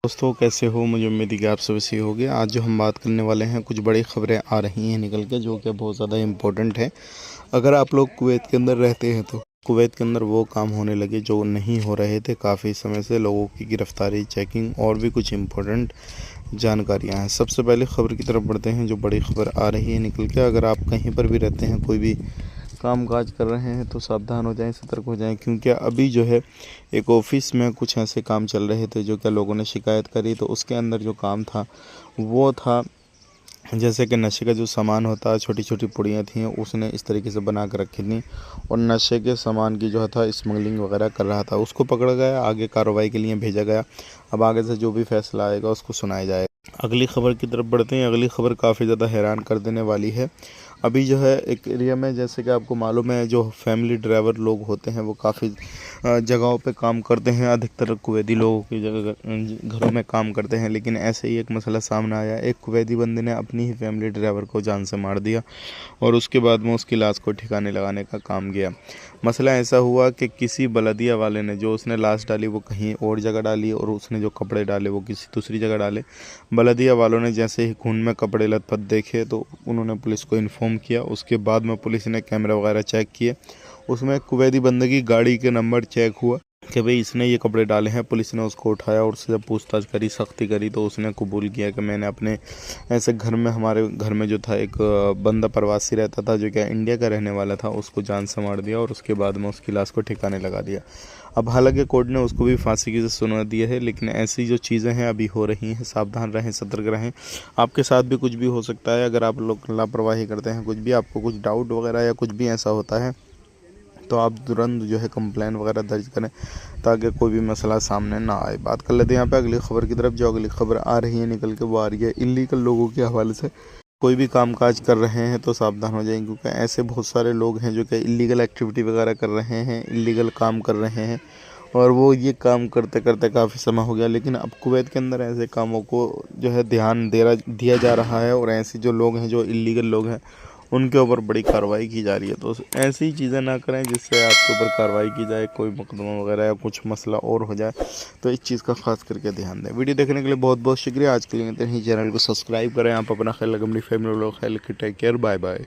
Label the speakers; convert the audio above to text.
Speaker 1: दोस्तों कैसे हो। मुझे उम्मीद है कि आप सब सही होंगे। आज जो हम बात करने वाले हैं, कुछ बड़ी खबरें आ रही हैं निकल के, जो कि बहुत ज़्यादा इम्पोर्टेंट है। अगर आप लोग कुवैत के अंदर रहते हैं तो कुवैत के अंदर वो काम होने लगे जो नहीं हो रहे थे काफ़ी समय से। लोगों की गिरफ्तारी, चेकिंग और भी कुछ इम्पोर्टेंट जानकारियाँ हैं। सबसे पहले खबर की तरफ बढ़ते हैं, जो बड़ी खबर आ रही है निकल के। अगर आप कहीं पर भी रहते हैं, कोई भी काम काज कर रहे हैं, तो सावधान हो जाएं, सतर्क हो जाएं, क्योंकि अभी जो है एक ऑफिस में कुछ ऐसे काम चल रहे थे जो क्या लोगों ने शिकायत करी। तो उसके अंदर जो काम था वो था, जैसे कि नशे का जो सामान होता है, छोटी छोटी पुड़ियाँ थीं, उसने इस तरीके से बना कर रखी थी और नशे के सामान की जो था स्मगलिंग वगैरह कर रहा था। उसको पकड़ा गया, आगे कार्रवाई के लिए भेजा गया। अब आगे से जो भी फैसला आएगा उसको सुनाया जाएगा। अगली खबर की तरफ बढ़ते हैं। अगली खबर काफ़ी ज़्यादा हैरान कर देने वाली है। अभी जो है एक एरिया में, जैसे कि आपको मालूम है, जो फैमिली ड्राइवर लोग होते हैं वो काफ़ी जगहों पे काम करते हैं। अधिकतर कुवैती लोगों की जगह घरों में काम करते हैं। लेकिन ऐसे ही एक मसला सामने आया। एक कुवैती बंदे ने अपनी ही फैमिली ड्राइवर को जान से मार दिया और उसके बाद में उसकी लाश को ठिकाने लगाने का काम किया। मसला ऐसा हुआ कि किसी बलदिया वाले ने, जो उसने लाश डाली वो कहीं और जगह डाली और उसने जो कपड़े डाले वो किसी दूसरी जगह डाले। बलदिया वालों ने जैसे ही खून में कपड़े लथपथ देखे तो उन्होंने पुलिस को इन्फॉर्म किया। उसके बाद में पुलिस ने कैमरा वगैरह चेक किए। उसमें कुवैती बंदे की गाड़ी के नंबर चेक हुआ कि भाई इसने ये कपड़े डाले हैं। पुलिस ने उसको उठाया और उससे जब पूछताछ करी, सख्ती करी, तो उसने कबूल किया कि मैंने अपने ऐसे घर में, हमारे घर में जो था एक बंदा प्रवासी रहता था जो क्या इंडिया का रहने वाला था, उसको जान से मार दिया और उसके बाद में उसकी लाश को ठिकाने लगा दिया। अब हालांकि कोर्ट ने उसको भी फांसी की सुना दी है, लेकिन ऐसी जो चीज़ें हैं अभी हो रही हैं। सावधान रहें, सतर्क रहें। आपके साथ भी कुछ भी हो सकता है। अगर आप लोग लापरवाही करते हैं, कुछ भी आपको कुछ डाउट वगैरह या कुछ भी ऐसा होता है, तो आप तुरंत जो है कंप्लेन वगैरह दर्ज करें, ताकि कोई भी मसला सामने ना आए। बात कर लेते हैं यहाँ पे अगली खबर की तरफ। जो अगली खबर आ रही है निकल के, वो आ रही है इलीगल लोगों के हवाले से। कोई भी काम काज कर रहे हैं तो सावधान हो जाएं, क्योंकि ऐसे बहुत सारे लोग हैं जो कि इलीगल एक्टिविटी वगैरह कर रहे हैं, इलीगल काम कर रहे हैं। और वो ये काम करते करते काफ़ी समय हो गया, लेकिन अब कुवैत के अंदर ऐसे कामों को जो है ध्यान दिया जा रहा है। और ऐसे जो लोग हैं, जो इलीगल लोग हैं, उनके ऊपर बड़ी कार्रवाई की जा रही है। तो ऐसी चीज़ें ना करें जिससे आपके ऊपर कार्रवाई की जाए, कोई मुकदमा वगैरह या कुछ मसला और हो जाए। तो इस चीज़ का खास करके ध्यान दें। वीडियो देखने के लिए बहुत बहुत शुक्रिया। आज के लिए इतना ही। चैनल को सब्सक्राइब करें। आप अपना ख्याल रखें, अपनी फैमिली लोग ख्याल रखें। Take care, bye bye.